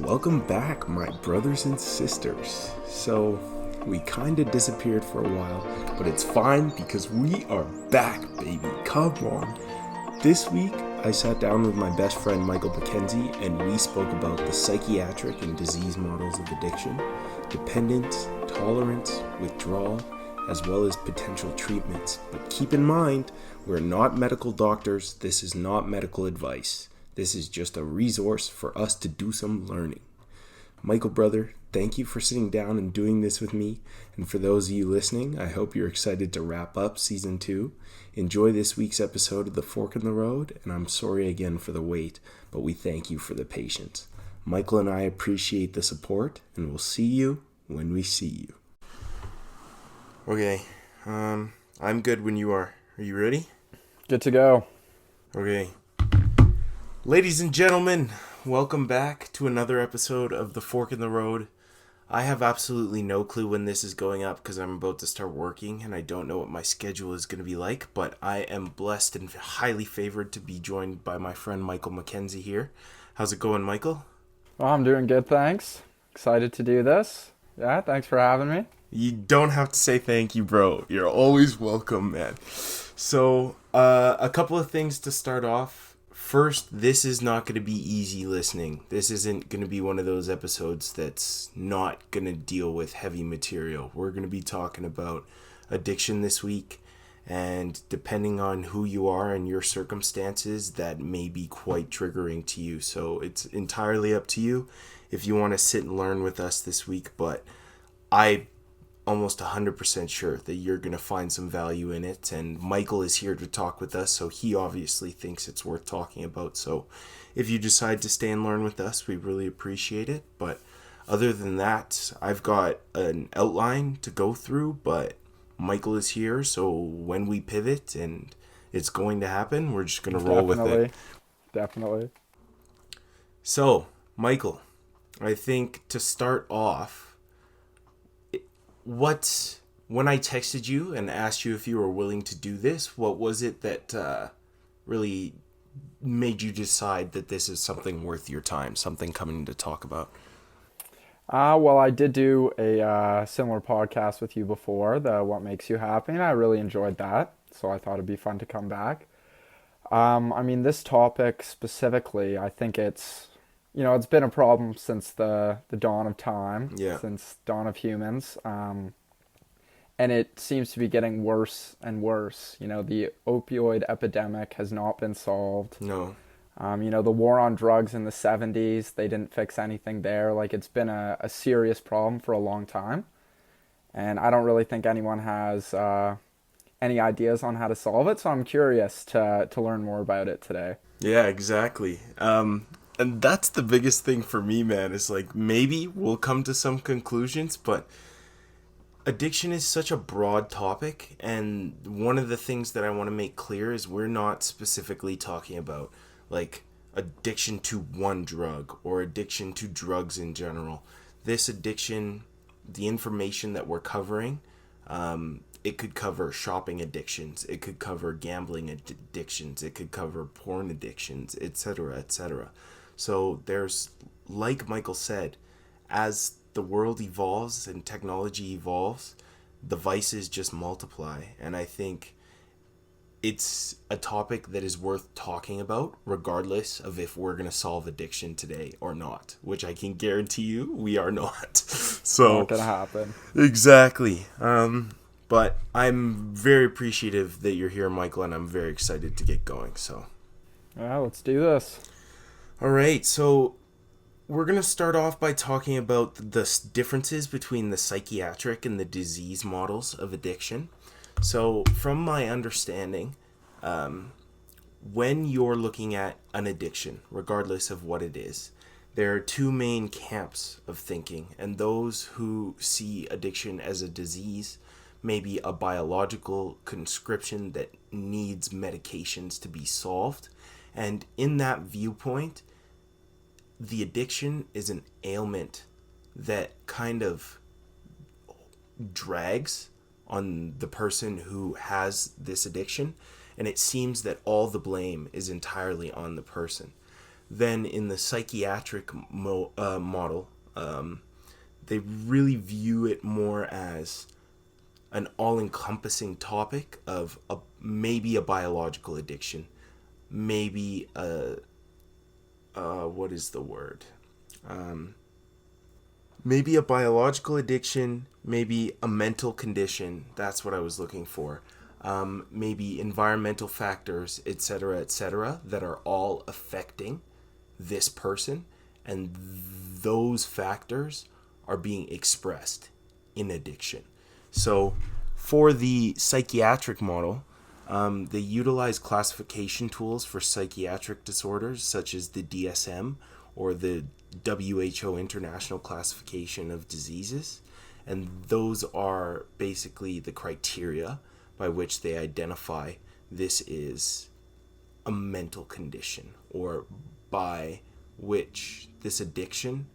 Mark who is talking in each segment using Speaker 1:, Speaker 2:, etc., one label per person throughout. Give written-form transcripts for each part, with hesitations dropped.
Speaker 1: Welcome back, my brothers and sisters. So, we kinda disappeared for a while, but it's fine because we are back, baby. Come on. This week, I sat down with my best friend Michael Mackenzie and we spoke about the psychiatric and disease models of addiction, dependence, tolerance, withdrawal, as well as potential treatments. But keep in mind, we're not medical doctors. This is not medical advice. This is just a resource for us to do some learning. Michael, brother, thank you for sitting down and doing this with me. And for those of you listening, I hope you're excited to wrap up Season 2. Enjoy this week's episode of The Fork in the Road, and I'm sorry again for the wait, but we thank you for the patience. Michael and I appreciate the support, and we'll see you when we see you. Okay, I'm good when you are. Are you ready?
Speaker 2: Good to go.
Speaker 1: Okay. Ladies and gentlemen, welcome back to another episode of The Fork in the Road. I have absolutely no clue when this is going up because I'm about to start working and I don't know what my schedule is going to be like, but I am blessed and highly favored to be joined by my friend Michael Mackenzie here. How's it going, Michael?
Speaker 2: Well, I'm doing good, thanks. Excited to do this. Yeah, thanks for having me.
Speaker 1: You don't have to say thank you, bro. You're always welcome, man. So, a couple of things to start off. First, this is not going to be easy listening. This isn't going to be one of those episodes that's not going to deal with heavy material. We're going to be talking about addiction this week, and depending on who you are and your circumstances, that may be quite triggering to you. So it's entirely up to you if you want to sit and learn with us this week, but I almost 100% sure that you're going to find some value in it, and Michael is here to talk with us, so he obviously thinks it's worth talking about. So if you decide to stay and learn with us, we really appreciate it. But other than that, I've got an outline to go through, but Michael is here, so when we pivot, and it's going to happen, we're just going to roll with it.
Speaker 2: Definitely.
Speaker 1: So, Michael, I think to start off, when I texted you and asked you if you were willing to do this, what was it that really made you decide that this is something worth your time, something coming to talk about?
Speaker 2: Well, I did do a similar podcast with you before, the What Makes You Happy, and I really enjoyed that, so I thought it'd be fun to come back. This topic specifically, I think it's been a problem since the dawn of time, since dawn of humans, and it seems to be getting worse and worse. The opioid epidemic has not been solved.
Speaker 1: No.
Speaker 2: The war on drugs in the 70s, they didn't fix anything there. It's been a serious problem for a long time, and I don't really think anyone has any ideas on how to solve it, so I'm curious to learn more about it today.
Speaker 1: Yeah, exactly. And that's the biggest thing for me, man, is maybe we'll come to some conclusions, but addiction is such a broad topic, and one of the things that I want to make clear is we're not specifically talking about addiction to one drug or addiction to drugs in general. This addiction, the information that we're covering, it could cover shopping addictions, it could cover gambling addictions, it could cover porn addictions, etc., etc. So there's, like Michael said, as the world evolves and technology evolves, the vices just multiply. And I think it's a topic that is worth talking about, regardless of if we're going to solve addiction today or not, which I can guarantee you we are not. So
Speaker 2: Not going to happen.
Speaker 1: Exactly. But I'm very appreciative that you're here, Michael, and I'm very excited to get going. So
Speaker 2: Yeah, let's do this.
Speaker 1: all right, so we're going to start off by talking about the differences between the psychiatric and the disease models of addiction. So from my understanding, when you're looking at an addiction, regardless of what it is, there are two main camps of thinking, and those who see addiction as a disease, maybe a biological conscription that needs medications to be solved. And in that viewpoint, the addiction is an ailment that kind of drags on the person who has this addiction, and it seems that all the blame is entirely on the person. then in the psychiatric model, they really view it more as an all-encompassing topic of maybe a biological addiction, maybe what is the word? Maybe a biological addiction, maybe a mental condition. That's what I was looking for. Maybe environmental factors, etc., that are all affecting this person, and those factors are being expressed in addiction. So for the psychiatric model, they utilize classification tools for psychiatric disorders such as the DSM or the WHO International Classification of Diseases, and those are basically the criteria by which they identify this is a mental condition, or by which this addiction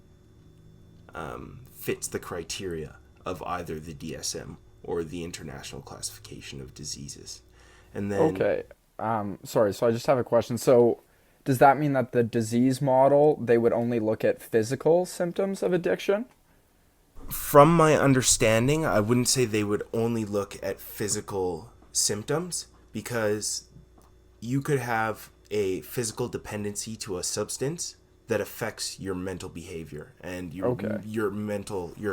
Speaker 1: fits the criteria of either the DSM or the International Classification of Diseases. And then
Speaker 2: Okay. Sorry, so I just have a question. So does that mean that the disease model, they would only look at physical symptoms of addiction?
Speaker 1: from my understanding, I wouldn't say they would only look at physical symptoms, because you could have a physical dependency to a substance that affects your mental behavior and your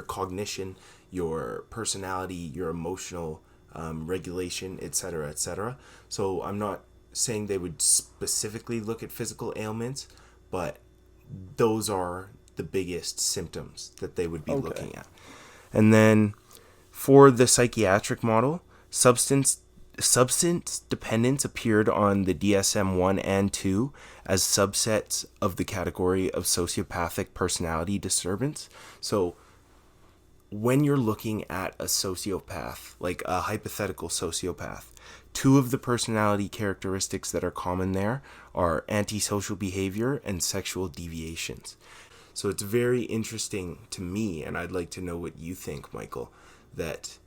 Speaker 1: cognition, your personality, your emotional regulation, etc., etc. So I'm not saying they would specifically look at physical ailments, but those are the biggest symptoms that they would be looking at. And then for the psychiatric model, substance dependence appeared on the DSM-1 and 2 as subsets of the category of sociopathic personality disturbance. So when you're looking at a sociopath, like a hypothetical sociopath, two of the personality characteristics that are common there are antisocial behavior and sexual deviations. So it's very interesting to me, and I'd like to know what you think, Michael, that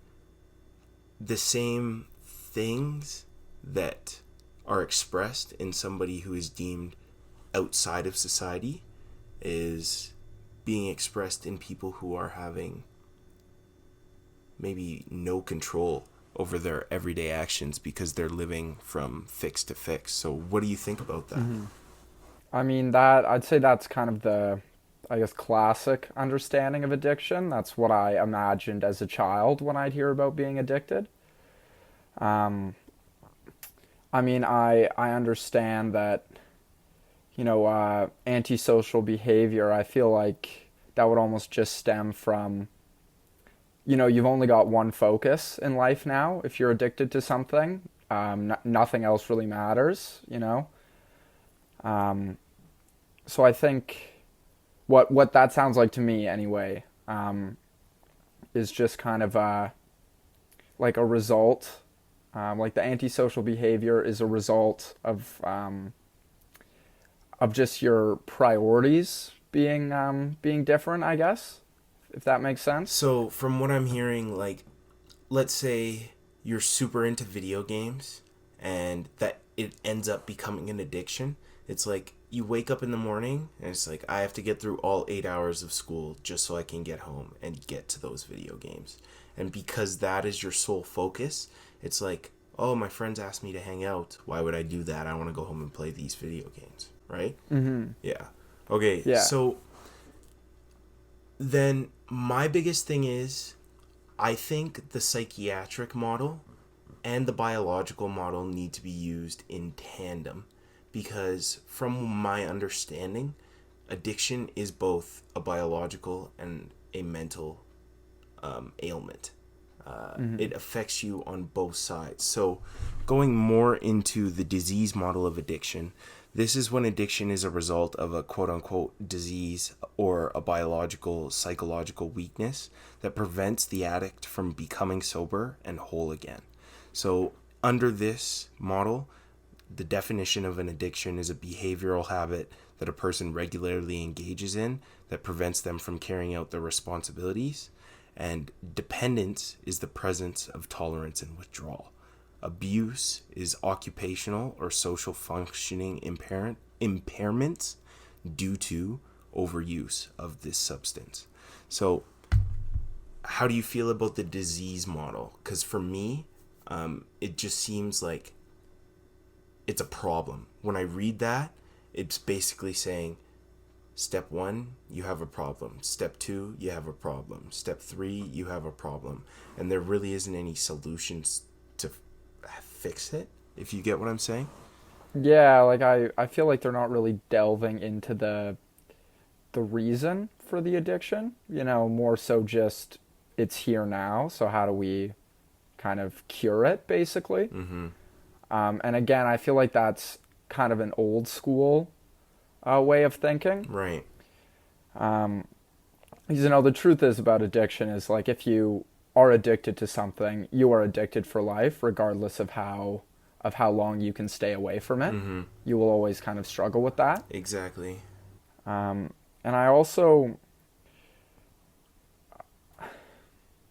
Speaker 1: the same things that are expressed in somebody who is deemed outside of society is being expressed in people who are having maybe no control over their everyday actions because they're living from fix to fix. So what do you think about that?
Speaker 2: Mm-hmm. I mean, I'd say that's kind of the, I guess, classic understanding of addiction. That's what I imagined as a child when I'd hear about being addicted. I mean, I understand that, antisocial behavior, I feel like that would almost just stem from, you've only got one focus in life now. If you're addicted to something, nothing else really matters, So I think what that sounds like to me anyway, is just kind of like a result. Like the antisocial behavior is a result of just your priorities being different, I guess, if that makes sense.
Speaker 1: So from what I'm hearing, like, let's say you're super into video games and that it ends up becoming an addiction. It's like you wake up in the morning and it's like, I have to get through all 8 hours of school just so I can get home and get to those video games. And because that is your sole focus, it's like, oh, my friends asked me to hang out. Why would I do that? I want to go home and play these video games, right?
Speaker 2: Mm-hmm.
Speaker 1: Yeah. Okay,
Speaker 2: yeah.
Speaker 1: So then my biggest thing is, I think the psychiatric model and the biological model need to be used in tandem, because from my understanding, addiction is both a biological and a mental ailment. It affects you on both sides. So going more into the disease model of addiction, this is when addiction is a result of a quote-unquote disease or a biological, psychological weakness that prevents the addict from becoming sober and whole again. So under this model, the definition of an addiction is a behavioral habit that a person regularly engages in that prevents them from carrying out their responsibilities. And dependence is the presence of tolerance and withdrawal. Abuse is occupational or social functioning impairments due to overuse of this substance. So how do you feel about the disease model? Because for me, it just seems like it's a problem. When I read that, it's basically saying, step 1, you have a problem. Step 2, you have a problem. Step 3, you have a problem. And there really isn't any solutions to fix it, if you get what I'm saying.
Speaker 2: Yeah, like I feel like they're not really delving into the reason for the addiction, more so just it's here now, so how do we kind of cure it, basically. And again, I feel like that's kind of an old school way of thinking.
Speaker 1: Right.
Speaker 2: Because, the truth is about addiction is, like, if you are addicted to something, you are addicted for life, regardless of how long you can stay away from it. You will always kind of struggle with that.
Speaker 1: Exactly.
Speaker 2: And I also,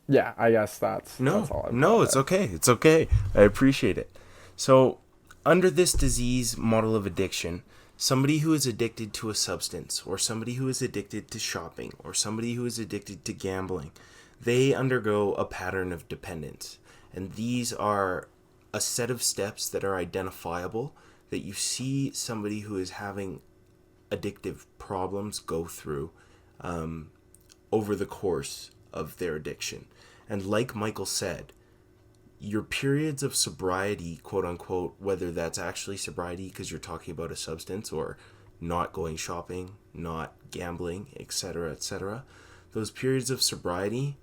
Speaker 2: yeah, I guess that's all.
Speaker 1: It's okay. It's okay. I appreciate it. So, under this disease model of addiction, somebody who is addicted to a substance, or somebody who is addicted to shopping, or somebody who is addicted to gambling, they undergo a pattern of dependence. And these are a set of steps that are identifiable, that you see somebody who is having addictive problems go through over the course of their addiction. And like Michael said, your periods of sobriety, quote unquote, whether that's actually sobriety because you're talking about a substance, or not going shopping, not gambling, etc., those periods of sobriety,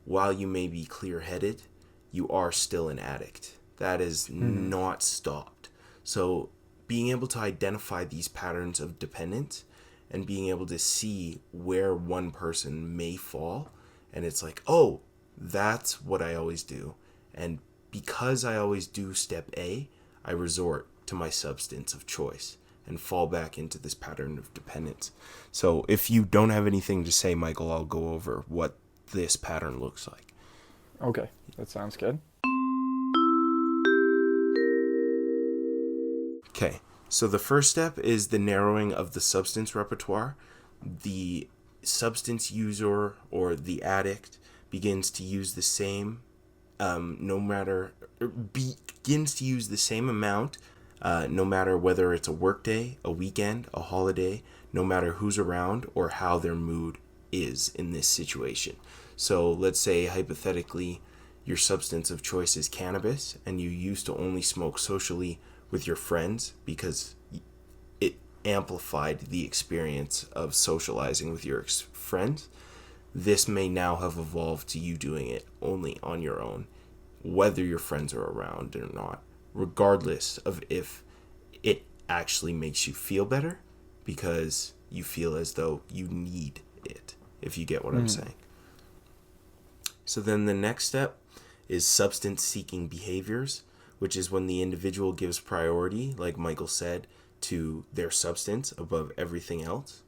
Speaker 1: while you may be clear-headed, you are still an addict. That is not stopped. So being able to identify these patterns of dependence and being able to see where one person may fall, and it's like, oh, that's what I always do. And because I always do step A, I resort to my substance of choice and fall back into this pattern of dependence. So if you don't have anything to say, Michael, I'll go over what this pattern looks like.
Speaker 2: Okay, that sounds good.
Speaker 1: Okay, so the first step is the narrowing of the substance repertoire. The substance user or the addict begins to use the same begins to use the same amount, no matter whether it's a workday, a weekend, a holiday, no matter who's around or how their mood is in this situation. So let's say, hypothetically, your substance of choice is cannabis, and you used to only smoke socially with your friends because it amplified the experience of socializing with your friends. This may now have evolved to you doing it only on your own, whether your friends are around or not, regardless of if it actually makes you feel better, because you feel as though you need it, if you get what I'm saying. So then the next step is substance-seeking behaviors, which is when the individual gives priority, like Michael said, to their substance above everything else.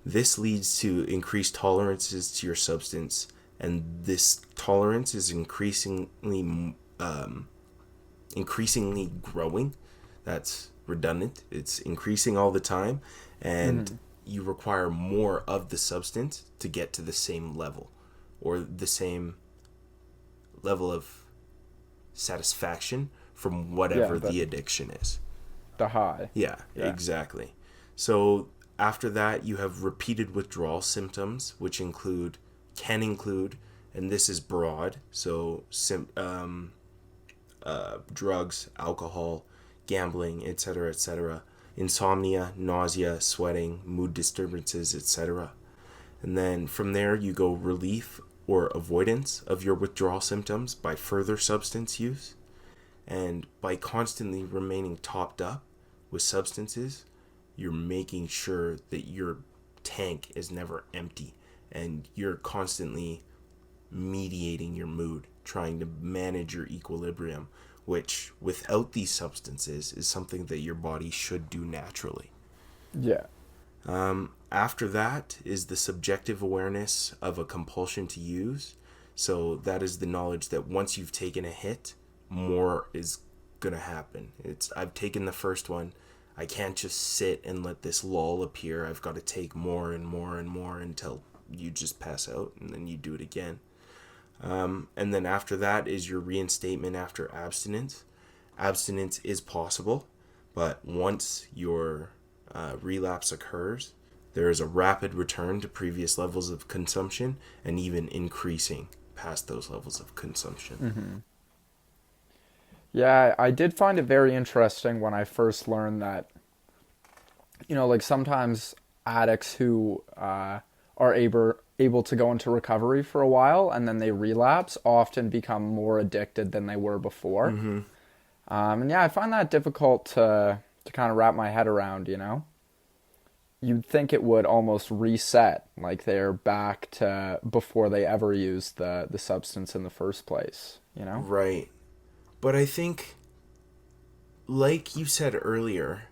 Speaker 1: This leads to increased tolerances to your substance, and this tolerance is increasingly growing. That's redundant. It's increasing all the time, and you require more of the substance to get to the same level, or the same level of satisfaction from whatever the addiction is.
Speaker 2: The high.
Speaker 1: Yeah, exactly. So after that, you have repeated withdrawal symptoms, which can include, and this is broad, so drugs, alcohol, gambling, etc., insomnia, nausea, sweating, mood disturbances, etc. And then from there, you go relief or avoidance of your withdrawal symptoms by further substance use. And by constantly remaining topped up with substances, you're making sure that your tank is never empty, and you're constantly mediating your mood, trying to manage your equilibrium, which without these substances is something that your body should do naturally.
Speaker 2: Yeah.
Speaker 1: After that is the subjective awareness of a compulsion to use. So that is the knowledge that once you've taken a hit, more is gonna happen. I've taken the first one, I can't just sit and let this lull appear. I've got to take more and more and more until you just pass out, and then you do it again. And then after that is your reinstatement after abstinence. Abstinence is possible, but once your relapse occurs, there is a rapid return to previous levels of consumption and even increasing past those levels of consumption.
Speaker 2: Mm-hmm. Yeah, I did find it very interesting when I first learned that, like sometimes addicts who are able to go into recovery for a while and then they relapse often become more addicted than they were before.
Speaker 1: Mm-hmm.
Speaker 2: And yeah, I find that difficult to kind of wrap my head around, You'd think it would almost reset, like they're back to before they ever used the substance in the first place,
Speaker 1: Right. But I think, like you said earlier,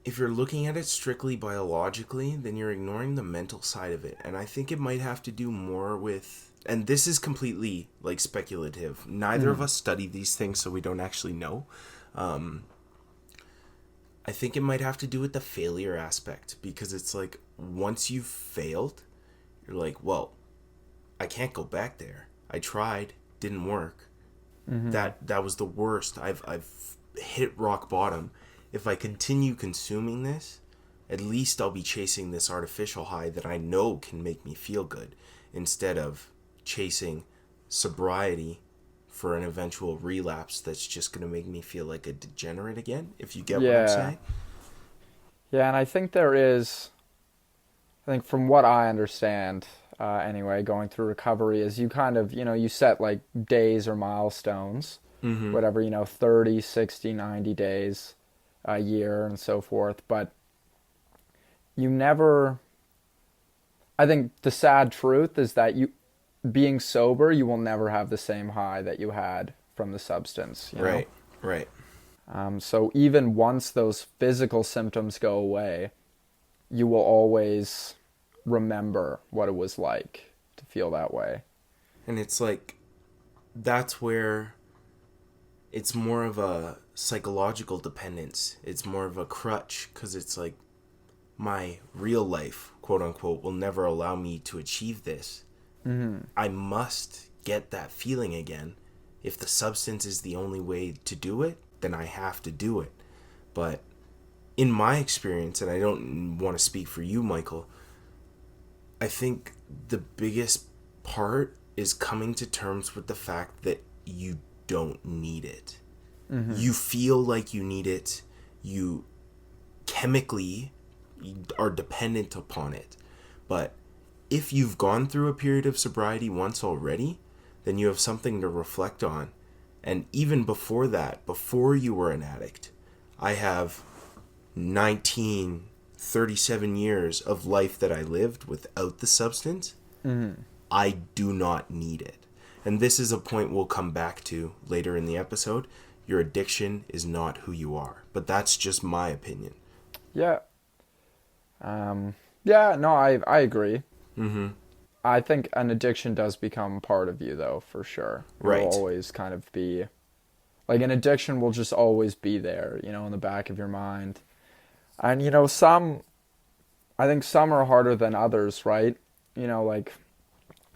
Speaker 1: if you're looking at it strictly biologically, then you're ignoring the mental side of it. And I think it might have to do more with, and this is completely like speculative. Neither of us study these things, so we don't actually know. I think it might have to do with the failure aspect, because it's like once you've failed, you're like, well, I can't go back there. I tried, didn't work. Mm-hmm. That was the worst. I've hit rock bottom. If I continue consuming this, at least I'll be chasing this artificial high that I know can make me feel good, instead of chasing sobriety for an eventual relapse that's just going to make me feel like a degenerate again, if you get what I'm saying.
Speaker 2: Yeah, and I think from what I understand, anyway, going through recovery is you kind of, you set like days or milestones, whatever, 30, 60, 90 days, a year and so forth, but you never, I think the sad truth is that being sober, you will never have the same high that you had from the substance.
Speaker 1: Right.
Speaker 2: So even once those physical symptoms go away, you will always remember what it was like to feel that way.
Speaker 1: And it's like, that's where it's more of a psychological dependence. It's more of a crutch, because it's like, my real life, quote unquote, will never allow me to achieve this. Mm-hmm. I must get that feeling again. If the substance is the only way to do it, then I have to do it. But in my experience, and I don't want to speak for you, Michael, I think the biggest part is coming to terms with the fact that you don't need it. Mm-hmm. You feel like you need it. You chemically are dependent upon it. But if you've gone through a period of sobriety once already, then you have something to reflect on. And even before that, before you were an addict, I have 37 years of life that I lived without the substance. Mm-hmm. I do not need it. And this is a point we'll come back to later in the episode. Your addiction is not who you are. But that's just my opinion.
Speaker 2: Yeah. I agree. Mm-hmm. I think an addiction does become part of you, though, for sure. It will always kind of be, like, an addiction will just always be there, in the back of your mind. And, I think some are harder than others, right? Like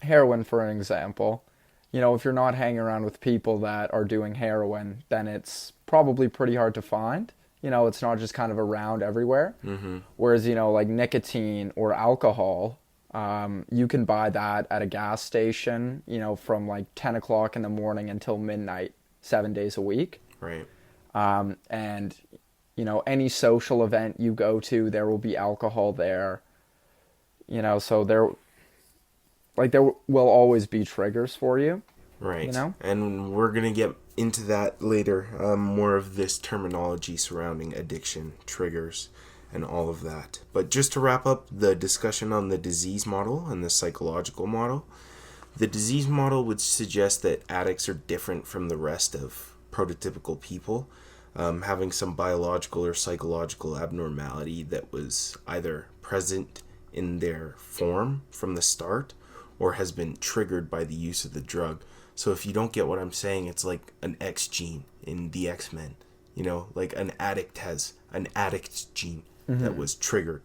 Speaker 2: heroin, for an example. If you're not hanging around with people that are doing heroin, then it's probably pretty hard to find. It's not just kind of around everywhere. Mm-hmm. Whereas, like nicotine or alcohol, you can buy that at a gas station, from like 10 o'clock in the morning until midnight, 7 days a week.
Speaker 1: Right.
Speaker 2: And, any social event you go to, there will be alcohol there. So there will always be triggers for you.
Speaker 1: Right. And we're going to get into that later. More of this terminology surrounding addiction, triggers, and all of that. But just to wrap up the discussion on the disease model and the psychological model, the disease model would suggest that addicts are different from the rest of prototypical people, having some biological or psychological abnormality that was either present in their form from the start or has been triggered by the use of the drug. So if you don't get what I'm saying, it's like an X gene in the X-Men. like an addict has an addict gene that was triggered.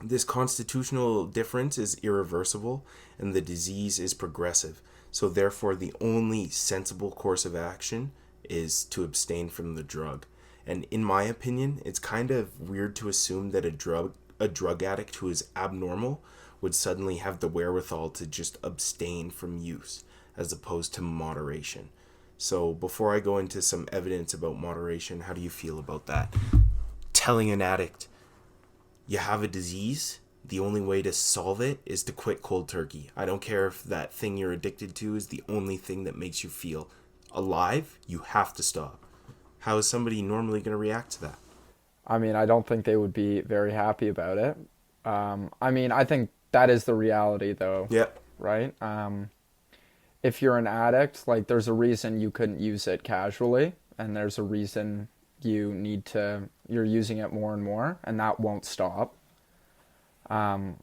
Speaker 1: This constitutional difference is irreversible, and the disease is progressive. So therefore, the only sensible course of action is to abstain from the drug. And in my opinion, it's kind of weird to assume that a drug addict who is abnormal would suddenly have the wherewithal to just abstain from use, as opposed to moderation. So before I go into some evidence about moderation, how do you feel about that? Telling an addict, you have a disease, the only way to solve it is to quit cold turkey. I don't care if that thing you're addicted to is the only thing that makes you feel alive, you have to stop. How is somebody normally going to react to that?
Speaker 2: I mean, I don't think they would be very happy about it. I mean, I think that is the reality, though.
Speaker 1: Yeah.
Speaker 2: Right? If you're an addict, like, there's a reason you couldn't use it casually, and there's a reason you're using it more and more, and that won't stop. And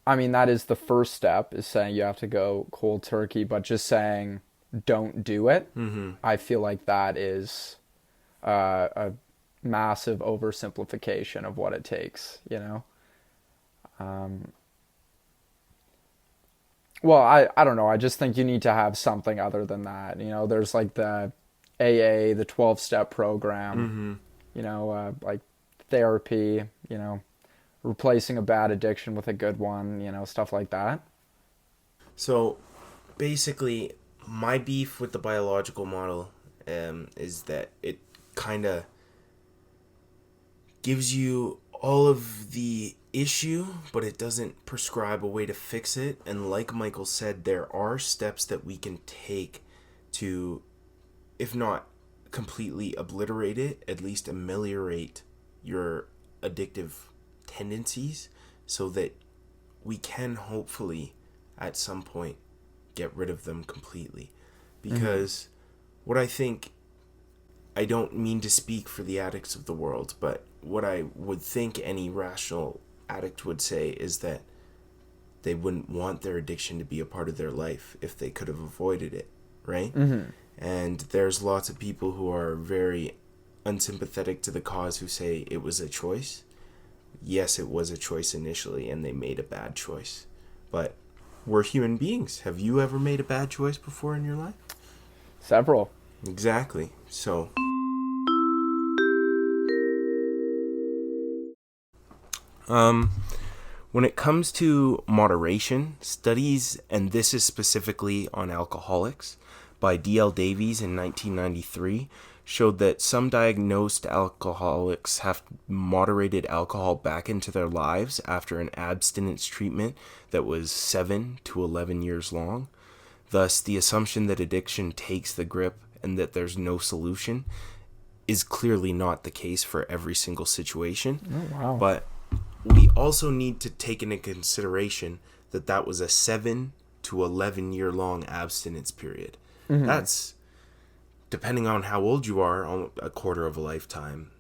Speaker 2: I mean, that is the first step, is saying you have to go cold turkey, but just saying don't do it, I feel like that is a massive oversimplification of what it takes, Well, I don't know. I just think you need to have something other than that. There's like the AA, the 12-step program, like therapy, replacing a bad addiction with a good one, stuff like that.
Speaker 1: So basically, my beef with the biological model is that it kind of gives you all of the issue, but it doesn't prescribe a way to fix it. And like Michael said, there are steps that we can take to, if not completely obliterate it, at least ameliorate your addictive tendencies, so that we can hopefully at some point get rid of them completely. Because what I think, I don't mean to speak for the addicts of the world, but what I would think any rational addict would say is that they wouldn't want their addiction to be a part of their life if they could have avoided it, right? And there's lots of people who are very unsympathetic to the cause who say it was a choice. Yes, it was a choice initially, and they made a bad choice. But we're human beings. Have you ever made a bad choice before in your life?
Speaker 2: Several.
Speaker 1: Exactly. So when it comes to moderation, studies, and this is specifically on alcoholics, by D.L. Davies in 1993, showed that some diagnosed alcoholics have moderated alcohol back into their lives after an abstinence treatment that was 7 to 11 years long. Thus, the assumption that addiction takes the grip and that there's no solution is clearly not the case for every single situation.
Speaker 2: Oh, wow.
Speaker 1: But we also need to take into consideration that that was a 7 to 11 year long abstinence period. That's, depending on how old you are, a quarter of a lifetime,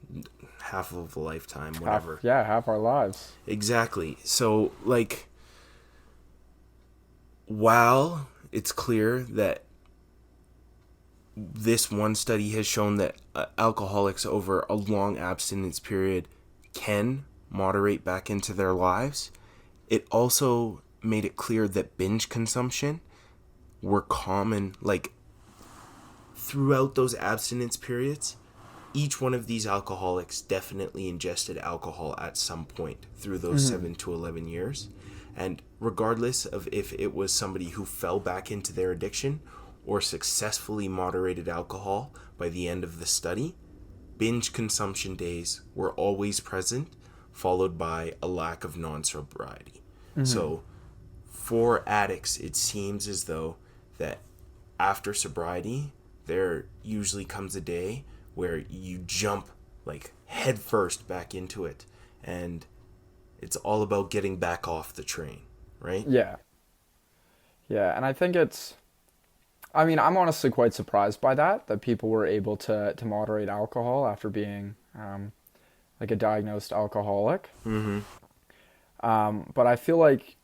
Speaker 1: half of a lifetime, whatever.
Speaker 2: Half our lives.
Speaker 1: Exactly. So, like, while it's clear that this one study has shown that alcoholics over a long abstinence period can moderate back into their lives, it also made it clear that binge consumption were common, like, throughout those abstinence periods. Each one of these alcoholics definitely ingested alcohol at some point through those 7 to 11 years. And regardless of if it was somebody who fell back into their addiction or successfully moderated alcohol by the end of the study, binge consumption days were always present, followed by a lack of non-sobriety. So for addicts, it seems as though that after sobriety, there usually comes a day where you jump like head first back into it, and it's all about getting back off the train, right?
Speaker 2: Yeah, and I think I'm honestly quite surprised by that people were able to moderate alcohol after being like a diagnosed alcoholic. But I feel like,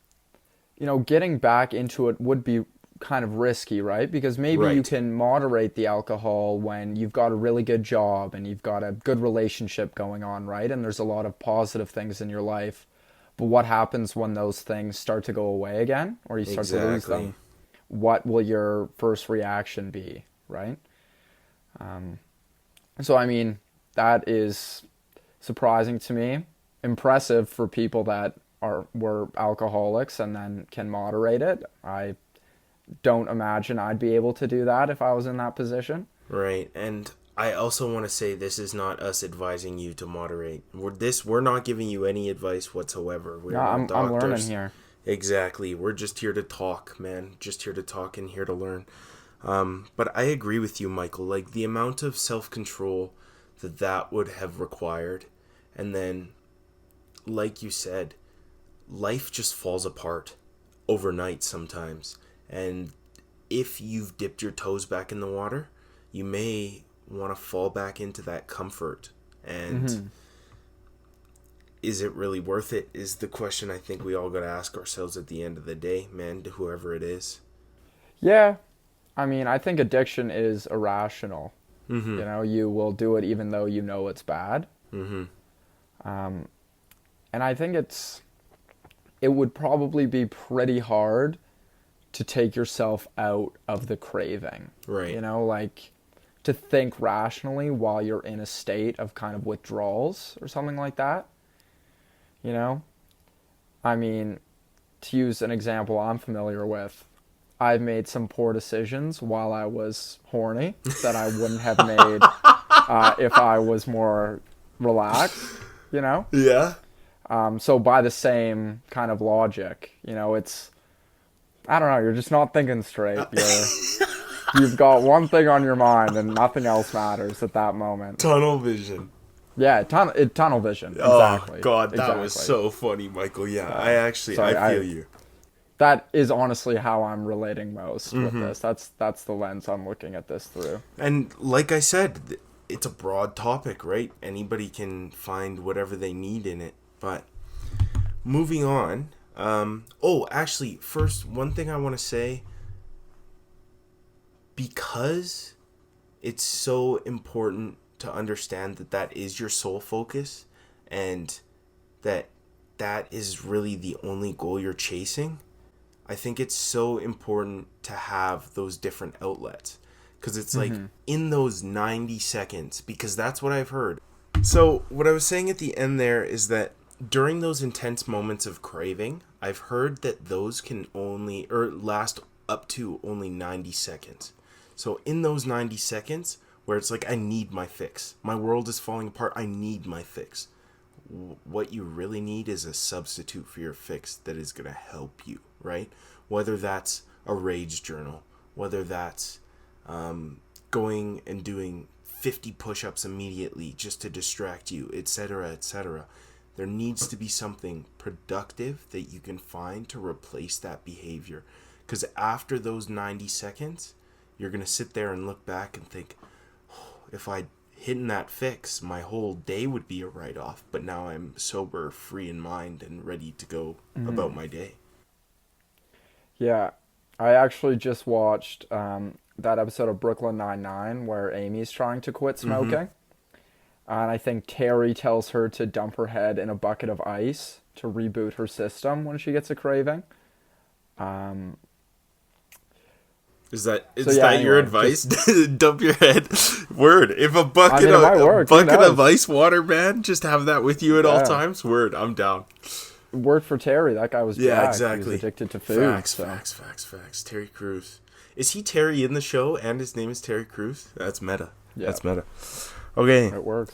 Speaker 2: getting back into it would be kind of risky, right? Because maybe you
Speaker 1: Right.
Speaker 2: can moderate the alcohol when you've got a really good job and you've got a good relationship going on, right? And there's a lot of positive things in your life. But what happens when those things start to go away again, or you start to lose
Speaker 1: Exactly.
Speaker 2: them? What will your first reaction be, right? So, I mean, that is surprising to me. Impressive for people that were alcoholics and then can moderate it. I don't imagine I'd be able to do that if I was in that position.
Speaker 1: Right. And I also want to say this is not us advising you to moderate. We're not giving you any advice whatsoever. We're
Speaker 2: No,
Speaker 1: not
Speaker 2: I'm learning
Speaker 1: doctors.
Speaker 2: here.
Speaker 1: Exactly. We're just here to talk, man. Just here to talk and here to learn. But I agree with you, Michael. Like, the amount of self-control that would have required. And then, like you said, life just falls apart overnight sometimes. And if you've dipped your toes back in the water, you may want to fall back into that comfort. And is it really worth it is the question I think we all got to ask ourselves at the end of the day, man, to whoever it is.
Speaker 2: Yeah. I mean, I think addiction is irrational.
Speaker 1: Mm-hmm.
Speaker 2: You know, you will do it even though you know it's bad.
Speaker 1: Mm-hmm.
Speaker 2: And I think it would probably be pretty hard to take yourself out of the craving.
Speaker 1: Right.
Speaker 2: You know, like to think rationally while you're in a state of kind of withdrawals or something like that. You know? I mean, to use an example I'm familiar with, I've made some poor decisions while I was horny that I wouldn't have made if I was more relaxed, you know?
Speaker 1: Yeah.
Speaker 2: So by the same kind of logic, you know, I don't know, you're just not thinking straight. You've got one thing on your mind and nothing else matters at that moment.
Speaker 1: Tunnel vision.
Speaker 2: Yeah, tunnel vision. Exactly.
Speaker 1: Oh, God, that
Speaker 2: exactly.
Speaker 1: was so funny, Michael. Yeah, I feel you.
Speaker 2: That is honestly how I'm relating most with this. That's the lens I'm looking at this through.
Speaker 1: And like I said, it's a broad topic, right? Anybody can find whatever they need in it. But moving on. Actually, first, one thing I want to say, because it's so important to understand that is your sole focus and that is really the only goal you're chasing. I think it's so important to have those different outlets, because it's like in those 90 seconds, because that's what I've heard. So what I was saying at the end there is that during those intense moments of craving, I've heard that those can only last up to only 90 seconds. So in those 90 seconds where it's like, I need my fix, my world is falling apart, I need my fix, what you really need is a substitute for your fix that is going to help you, right? Whether that's a rage journal, whether that's going and doing 50 push-ups immediately just to distract you, etc., etc. There needs to be something productive that you can find to replace that behavior. Because after those 90 seconds, you're going to sit there and look back and think, oh, if I'd hidden that fix, my whole day would be a write-off. But now I'm sober, free in mind, and ready to go about my day.
Speaker 2: Yeah, I actually just watched that episode of Brooklyn Nine-Nine where Amy's trying to quit smoking. And I think Terry tells her to dump her head in a bucket of ice to reboot her system when she gets a craving.
Speaker 1: Is that
Speaker 2: anyway,
Speaker 1: your advice? Dump your head. Word. If a bucket
Speaker 2: of
Speaker 1: ice water, man, just have that with you at all times. Word. I'm down.
Speaker 2: It worked for Terry. That guy was jacked.
Speaker 1: Exactly.
Speaker 2: He was addicted to food.
Speaker 1: Facts. Terry Crews. Is he Terry in the show and his name is Terry Crews? That's meta.
Speaker 2: Yeah.
Speaker 1: That's meta. Okay.
Speaker 2: It works.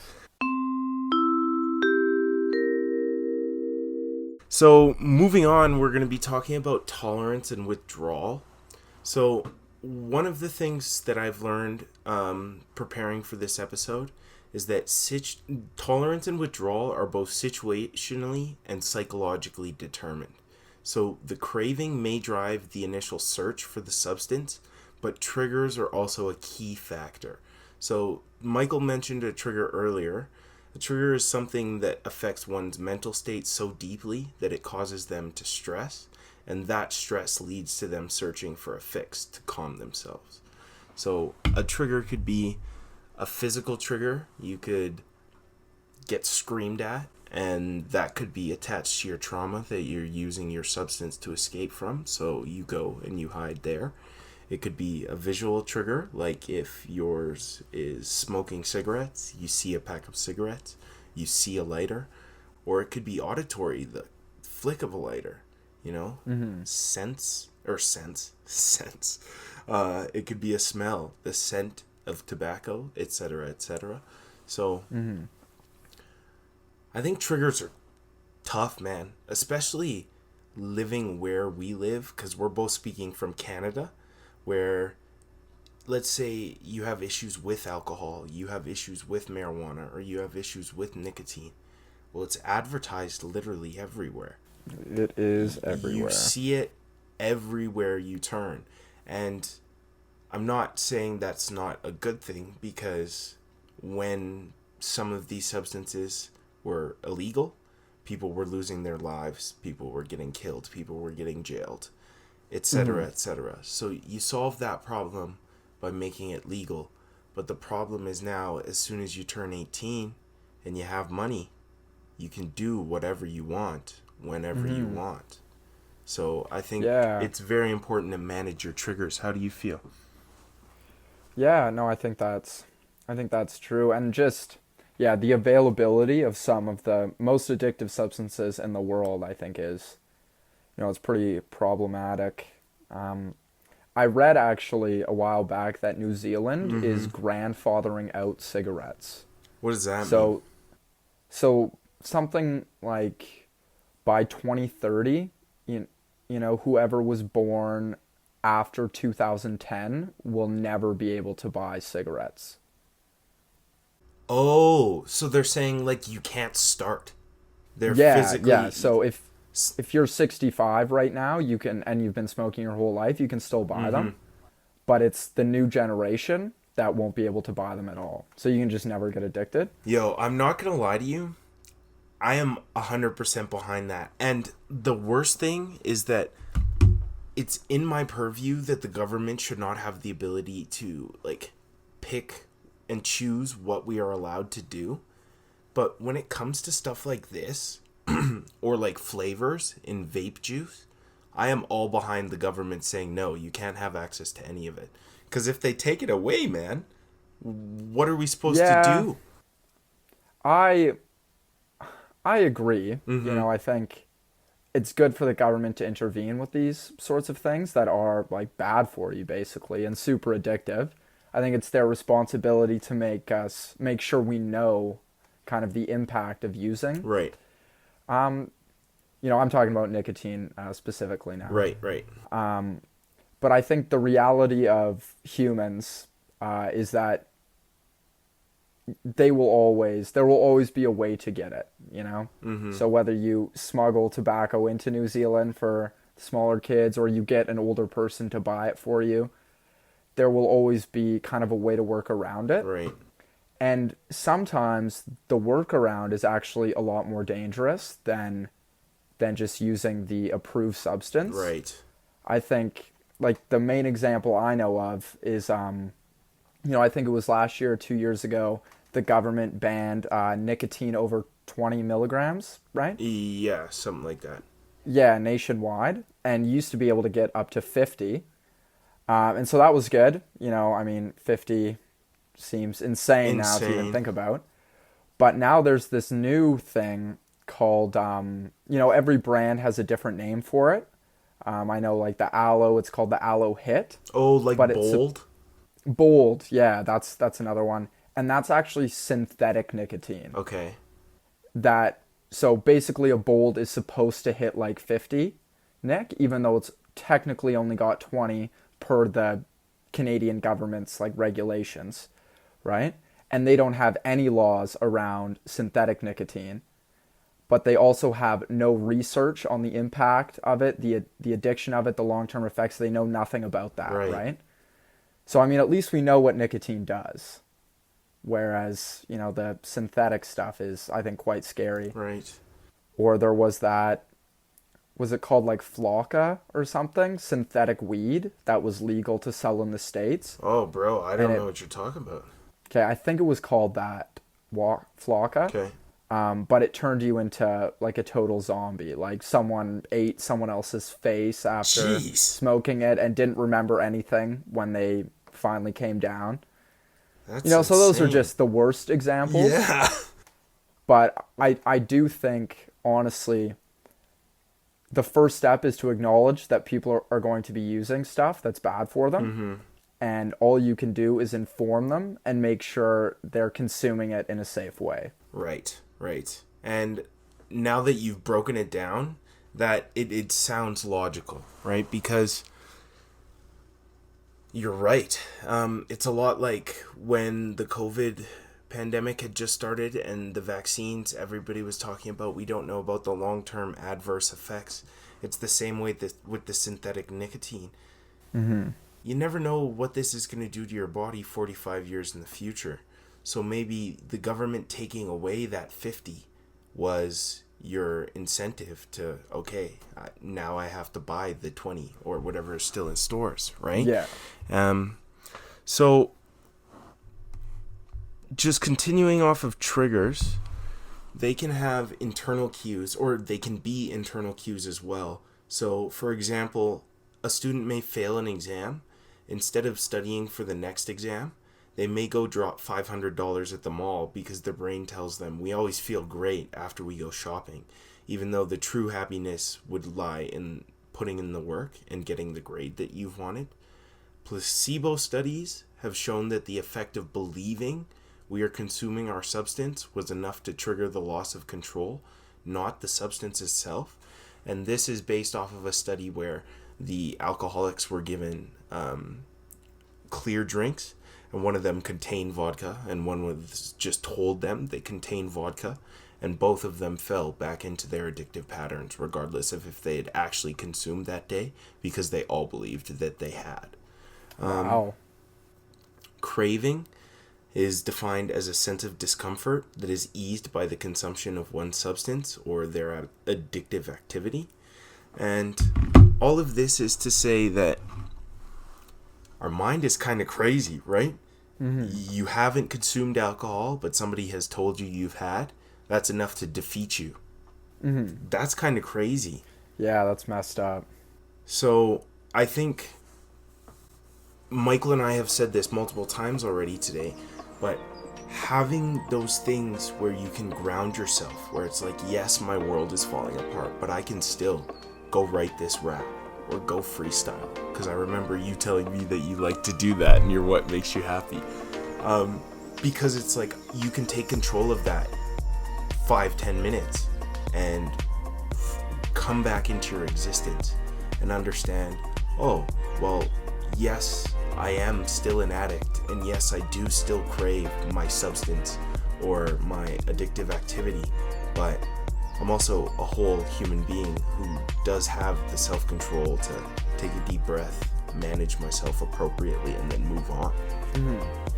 Speaker 1: So moving on, we're going to be talking about tolerance and withdrawal. So one of the things that I've learned preparing for this episode is that tolerance and withdrawal are both situationally and psychologically determined. So the craving may drive the initial search for the substance, but triggers are also a key factor. So Michael mentioned a trigger earlier. A trigger is something that affects one's mental state so deeply that it causes them to stress. And that stress leads to them searching for a fix to calm themselves. So a trigger could be a physical trigger. You could get screamed at, and that could be attached to your trauma that you're using your substance to escape from. So you go and you hide there. It could be a visual trigger, like if yours is smoking cigarettes, you see a pack of cigarettes, you see a lighter. Or it could be auditory, the flick of a lighter, you know? Sense. It could be a smell, the scent of tobacco, etc., etc. So I think triggers are tough, man, especially living where we live, because we're both speaking from Canada, where let's say you have issues with alcohol, you have issues with marijuana, or you have issues with nicotine. Well, it's advertised literally everywhere.
Speaker 2: It is everywhere.
Speaker 1: You see it everywhere you turn. And I'm not saying that's not a good thing, because when some of these substances were illegal, people were losing their lives, people were getting killed, people were getting jailed, etc., etc. So you solve that problem by making it legal. But the problem is now, as soon as you turn 18 and you have money, you can do whatever you want, whenever you want. So I think it's very important to manage your triggers. How do you feel?
Speaker 2: Yeah, no, I think that's true. And just, the availability of some of the most addictive substances in the world, I think is, it's pretty problematic. I read actually a while back that New Zealand is grandfathering out cigarettes.
Speaker 1: What does that mean?
Speaker 2: So something like by 2030, whoever was born after 2010 will never be able to buy cigarettes.
Speaker 1: Oh, so they're saying like you can't start. They're physically...
Speaker 2: Yeah. So if you're 65 right now, you can, and you've been smoking your whole life, you can still buy them. But it's the new generation that won't be able to buy them at all. So you can just never get addicted.
Speaker 1: Yo, I'm not going to lie to you. I am 100% behind that. And the worst thing is that it's in my purview that the government should not have the ability to, like, pick and choose what we are allowed to do. But when it comes to stuff like this, or like flavors in vape juice, I am all behind the government saying, no, you can't have access to any of it. Because if they take it away, man, what are we supposed to do?
Speaker 2: I agree. I think it's good for the government to intervene with these sorts of things that are like bad for you, basically, and super addictive. I think it's their responsibility to make sure we know kind of the impact of using.
Speaker 1: Right.
Speaker 2: I'm talking about nicotine specifically now.
Speaker 1: Right.
Speaker 2: But I think the reality of humans is that there will always be a way to get it, So whether you smuggle tobacco into New Zealand for smaller kids or you get an older person to buy it for you, there will always be kind of a way to work around it.
Speaker 1: Right.
Speaker 2: And sometimes the workaround is actually a lot more dangerous than just using the approved substance.
Speaker 1: Right.
Speaker 2: I think, like, the main example I know of is, I think it was last year or 2 years ago, the government banned nicotine over 20 milligrams, right?
Speaker 1: Yeah, something like that.
Speaker 2: Yeah, nationwide. And you used to be able to get up to 50. And so that was good. 50 seems insane now to even think about. But now there's this new thing called, every brand has a different name for it. I know, like the Aloe, it's called the Aloe Hit.
Speaker 1: Oh, like Bold?
Speaker 2: Bold, yeah, that's another one. And that's actually synthetic nicotine.
Speaker 1: Okay.
Speaker 2: So basically a Bold is supposed to hit like 50, Nick, even though it's technically only got 20 per the Canadian government's like regulations, right? And they don't have any laws around synthetic nicotine, but they also have no research on the impact of it, the addiction of it, the long-term effects. They know nothing about that, right? So, at least we know what nicotine does. Whereas, the synthetic stuff is, I think, quite scary.
Speaker 1: Right.
Speaker 2: Or there was that was it called like Flocka or something? Synthetic weed that was legal to sell in the States.
Speaker 1: Oh, bro, I don't know what you're talking about.
Speaker 2: Okay, I think it was called that, Flocka.
Speaker 1: Okay.
Speaker 2: But it turned you into like a total zombie. Like someone ate someone else's face after smoking it and didn't remember anything when they finally came down.
Speaker 1: That's
Speaker 2: so those are just the worst examples.
Speaker 1: Yeah.
Speaker 2: But I do think, honestly, the first step is to acknowledge that people are going to be using stuff that's bad for them.
Speaker 1: Mm-hmm.
Speaker 2: And all you can do is inform them and make sure they're consuming it in a safe way.
Speaker 1: Right. And now that you've broken it down, that it sounds logical, right? Because you're right. It's a lot like when the COVID pandemic had just started and the vaccines everybody was talking about, we don't know about the long-term adverse effects. It's the same way with the synthetic nicotine.
Speaker 2: Mm-hmm.
Speaker 1: You never know what this is going to do to your body 45 years in the future. So maybe the government taking away that 50 was your incentive to, okay, now I have to buy the 20 or whatever is still in stores, right?
Speaker 2: Yeah.
Speaker 1: So just continuing off of triggers, they can have internal cues, or they can be internal cues as well. So, for example, a student may fail an exam. Instead of studying for the next exam, they may go drop $500 at the mall because their brain tells them we always feel great after we go shopping, even though the true happiness would lie in putting in the work and getting the grade that you've wanted. Placebo studies have shown that the effect of believing we are consuming our substance was enough to trigger the loss of control, not the substance itself. And this is based off of a study where the alcoholics were given clear drinks, and one of them contained vodka, and one was just told them they contained vodka, and both of them fell back into their addictive patterns, regardless of if they had actually consumed that day, because they all believed that they had.
Speaker 2: Wow.
Speaker 1: Craving is defined as a sense of discomfort that is eased by the consumption of one substance or their addictive activity. And all of this is to say that our mind is kind of crazy, right?
Speaker 2: Mm-hmm.
Speaker 1: You haven't consumed alcohol, but somebody has told you you've had. That's enough to defeat you.
Speaker 2: Mm-hmm.
Speaker 1: That's kind of crazy.
Speaker 2: Yeah, that's messed up.
Speaker 1: So I think Michael and I have said this multiple times already today, but having those things where you can ground yourself, where it's like, yes, my world is falling apart, but I can still go write this rap or go freestyle. Because I remember you telling me that you like to do that and you're what makes you happy. Because it's like you can take control of that 5-10 minutes and come back into your existence and understand, oh, well, yes, I am still an addict, and yes, I do still crave my substance or my addictive activity, but I'm also a whole human being who does have the self-control to take a deep breath, manage myself appropriately, and then move on.
Speaker 2: Mm-hmm.